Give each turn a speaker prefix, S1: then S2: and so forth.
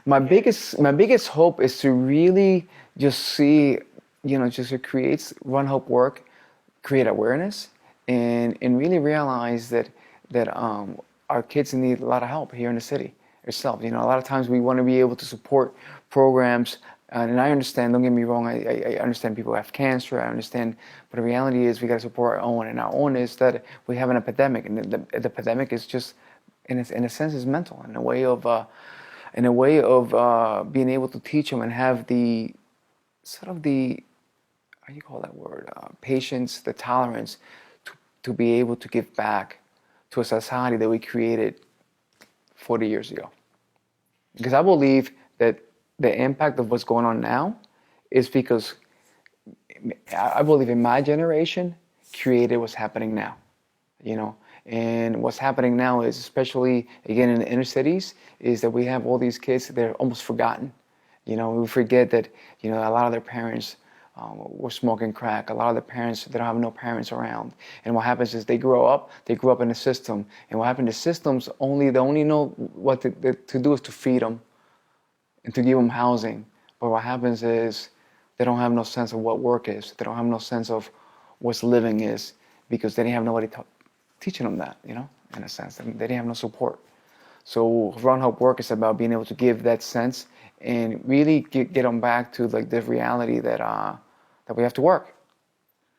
S1: My biggest hope is to really just see, just to create Run Hope work, create awareness, and really realize that our kids need a lot of help here in the city itself. A lot of times we want to be able to support programs, and I understand. Don't get me wrong. I understand people have cancer. I understand, but the reality is we got to support our own, and our own is that we have an epidemic, and the epidemic is just, in a sense, is mental, in a way of being able to teach them and have the sort of the, how do you call that word, patience, the tolerance to be able to give back to a society that we created 40 years ago. Because I believe that the impact of what's going on now is because I believe in my generation created what's happening now, you know. And what's happening now is, especially again in the inner cities, is that we have all these kids that are almost forgotten. We forget that a lot of their parents were smoking crack. A lot of the parents, they don't have no parents around. And what happens is they grew up in a system. And what happens, the systems they only know what to do is to feed them and to give them housing. But what happens is they don't have no sense of what work is. They don't have no sense of what living is, because they didn't have nobody teaching them that, in a sense. They didn't have no support. So Run Hope Work is about being able to give that sense and really get them back to like the reality that we have to work.